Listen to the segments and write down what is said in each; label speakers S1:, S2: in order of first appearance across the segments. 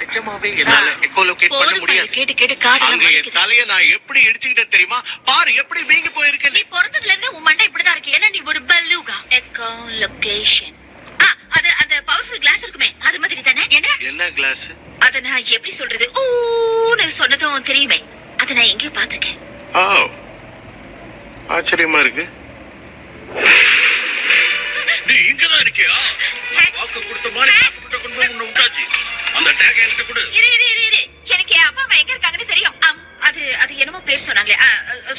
S1: நிஜமாவே என்னால எக்கோலோகேட் பண்ண முடியாது.
S2: கேட்டு கேட்டு காதுல
S1: அங்க என் தலைய நான் எப்படி இடிச்சுக்கிட்டேன் தெரியுமா? பாரு எப்படி வீங்கி போயிருக்கு.
S2: நீ பிறந்ததுல இருந்து உன் மண்டை இப்படிதான் இருக்கு. ஏன்னா நீ ஒரு பல்லூகா. எக்கோலோகேஷன். அது அந்த பவர்ஃபுல் கிளாஸ் இருக்குமே அது மாதிரி தானே?
S1: என்ன கிளாஸ்?
S2: அத நான் எப்படி சொல்றது? ஓன்னு சொன்னதும் தெரியுமே. அத நான் எங்கேயோ பாத்துருக்கேன்.
S1: ஆச்சரியமா இருக்கு. நீ இங்கதான் இருக்கியா? வாக்கு கொடுத்த மாதிரி கிட்ட கொண்டு போய் உன்னை விட்டாச்சு. அந்த டேக் என்கிட்ட கொடு.
S2: இரு எனக்கு என் அப்பா அம்மா எங்க இருக்காங்கன்னு தெரியும். அது என்னமோ பேர் சொன்னாங்களே.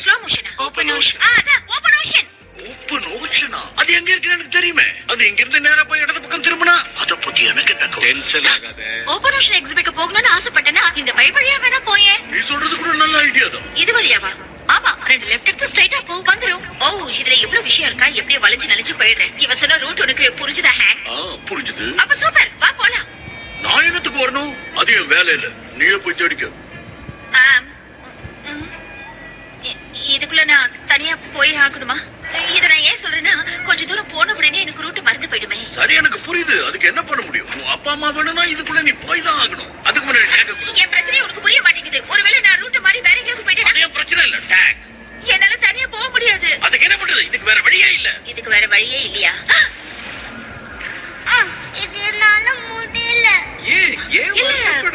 S2: ஸ்லோ மோஷனா?
S1: Open ocean.
S2: அதான் ஓபன் ஓஷன்.
S1: ஓபன் ஓஷனா? அது எங்க இருக்குன்னு எனக்கு தெரியுமே. அது இங்க இருந்து நேரா போய் இடது பக்கம் திரும்பினா அத பத்தி எனக்கு என்ன டென்ஷன் ஆகாத.
S2: ஓபன் ஓஷன் எக்ஸிபிட்க்கு போகணும்னு ஆசைப்பட்டேனா இந்த வழி வழியா வேணா போயே.
S1: நீ சொல்றது கூட நல்ல ஐடியா தான்.
S2: இது வழியாவா? ஆமா, 2 லெஃப்ட் எடுத்து ஸ்ட்ரைட்டா போ வந்துரும். ஓ, இதுல இவ்வளவு விஷயம் இருக்கா? எப்படி வளைச்சு போயிடுறேன். இவ சொன்ன ரூட் உனக்கு புரிஞ்சுதா?
S1: புரிஞ்சுது.
S2: அப்ப சூப்பர், வா போலாம்.
S1: நான் என்னத்துக்கு வரணும்? அது என் வேலை இல்ல. நீயே போய் தேடிக்க.
S2: இதுக்குள்ள நான் தனியா போய் ஆகணுமா? இத நான் ஏன் சொல்றேன்னா கொஞ்ச தூரம் போன உடனே எனக்கு ரூட் மறந்து போயிடுமே.
S1: சரி, எனக்கு புரியுது. அதுக்கு என்ன பண்ண முடியும்? உன் அப்பா அம்மா வேணும்னா இதுக்குள்ள நீ போய் தான் ஆகணும். அதுக்கு முன்னாடி டேக்.
S2: என் பிரச்சனை உனக்கு புரிய மாட்டேங்குது. ஒருவேளை நான் ரூட் மாதிரி வேற எங்கேயாவது போயிட்டேனா?
S1: அது என் பிரச்சனை இல்ல. டேக்.
S2: என்னால தனியா போக முடியாது.
S1: அதுக்கு என்ன பண்றது? இதுக்கு வேற வழியே இல்ல.
S2: இதுக்கு வேற வழியே இல்லையா? இது என்னால முடியல.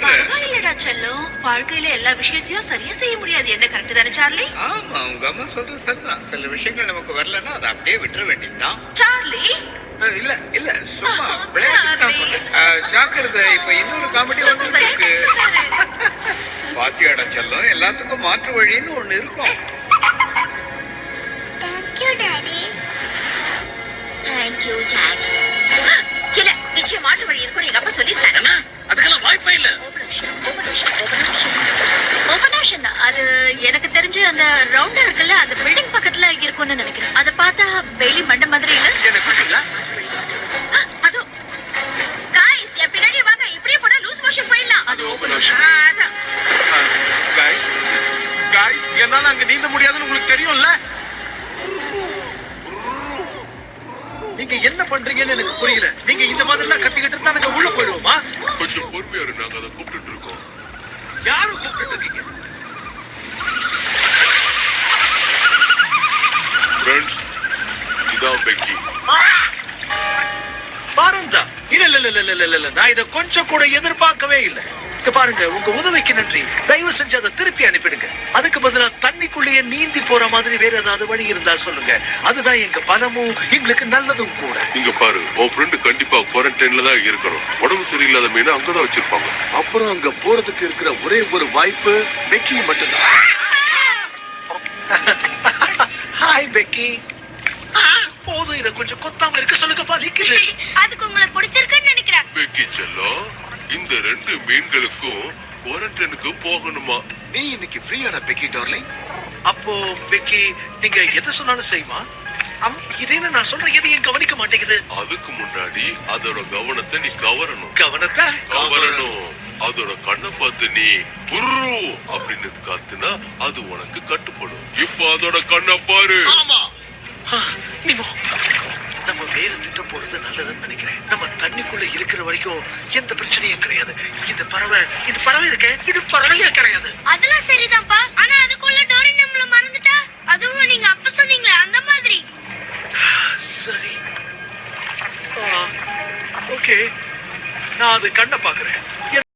S2: பரவாயில்லடா செல்லம். வாழ்க்கையில எல்லா விஷயத்தையும் சரியா செய்ய முடியாது. என்ன கரெக்ட் தானே சார்லி?
S3: ஆமா, உங்க அம்மா சொல்றது சரிதான். சில விஷயங்கள் நமக்கு வரலன்னா அதை அப்படியே விட்டுற வேண்டியதுதான்.
S2: சார்லி
S3: இல்ல சும்மா ஜாக்கிரதை. இப்ப இன்னொரு காமெடி வந்து இருக்கு. பாத்தியாடா செல்லம், எல்லாத்துக்கும் மாற்று வழின்னு ஒண்ணு இருக்கும்.
S2: Thank you daddy. Thank you daddy. இல்ல, நிச்சயம் மாற்று வழி இருக்கும். எங்க அப்பா சொல்லிருக்காங்க.
S1: அதுக்கெல்லாம் வாய்ப்பே இல்ல.
S2: ஓபன் ஓஷன் அது எனக்கு தெரிஞ்சு அந்த ரவுண்டா இருக்குல்ல, அந்த பில்டிங் பக்கத்துல இருக்கும்னு நினைக்கிறேன். அத பார்த்தா பெய்லி மண்ட மாதிரி இல்ல?
S1: என்ன பண்ணீங்களா?
S2: அது गाइस, என் பின்னாடி வாங்க. இப்படியே போனா லூஸ் மோஷன் போயிடலாம்.
S1: அது ஓபன் ஓஷன்.
S2: அதான்.
S1: गाइस, என்னால அங்க நீந்த முடியாதுன்னு உங்களுக்கு தெரியும்ல? நீங்க என்ன பண்றீங்கன்னு எனக்கு புரியல. நீங்க இந்த மாதிரி எல்லாம் கத்திக்கிட்டு இருந்தா நாங்க உள்ள போயிடுவோமா? கொஞ்சம் பொறுமையா இரு. நாங்க அதை கூப்பிட்டு இருக்கோம். யாரும் கூப்பிட்டு இருக்கீங்க? ஃப்ரெண்ட்ஸ், இதான் பெக்கி. பாருங்க. இல்ல, நான் இத கொஞ்சம் கூட எதிர்பார்க்கவே இல்லை. பாருங்க, உங்க உதவிக்கு நன்றி. தயவு செஞ்சு அதை திருப்பி அனுப்பிடுங்க. அதுக்கு பதிலா தண்ணிக்குள்ளேயே நீந்தி போற மாதிரி வேற ஏதாவது வழி இருந்தா சொல்லுங்க. அதுதான் எங்க பலமும் எங்களுக்கு நல்லதும் கூட. இங்க பாரு, உன் ஃப்ரெண்டு கண்டிப்பா குவாரண்டைன்ல தான் இருக்கணும். உடம்பு சரியில்லாத மீன் அங்கதான் வச்சிருப்பாங்க. அப்புறம் அங்க போறதுக்கு இருக்கிற ஒரே ஒரு வாய்ப்பு பெக்கி மட்டும்தான். Hi Peggy. போதும், இத கொஞ்சம் கொத்தாம இருக்க சொல்லுங்க. பாலிக்குது.
S2: அதுக்கு உங்களுக்கு பிடிச்சிருக்குன்னு நினைக்கிறேன்.
S4: பெக்கி செல்லம், இந்த 2 மீன்களுக்கும் குவாரண்டைனுக்கு போகணுமா?
S1: நீ இன்னைக்கு ஃப்ரீயான பெக்கி டார்லிங். அப்போ பெக்கி, நீங்க எதை சொன்னாலும் செய்யுமா? இதே நான் சொல்ற எதையும் கவனிக்க மாட்டேங்குது.
S4: அதுக்கு முன்னாடி அதோட கவனத்தை நீ கவரணும்.
S1: கவனத்தை
S4: கவரணும். அதோட கண்ணை பார்த்து நீ புர்ரு அப்படின்னு காத்துனா அது உனக்கு கட்டுப்படும். இப்ப அதோட கண்ணை பாரு.
S1: ஆமா. நீமோ, நம்ம வேற திட்டம் போறது நல்லதுன்னு நினைக்கிறேன். நம்ம தண்ணிக்குள்ள இருக்கிற வரைக்கும் எந்த பிரச்சனையும் கிடையாது. இந்த பறவை இருக்க, இது பறவையே கிடையாது.
S2: அதெல்லாம் சரிதான்ப்பா. ஆனா அதுக்குள்ள டோரி நம்மள மறந்துட்டா? அதுவும் நீங்க அப்ப சொன்னீங்களே அந்த மாதிரி.
S1: சரி, ஓகே, நான் அது கண்ணை பாக்குறேன்.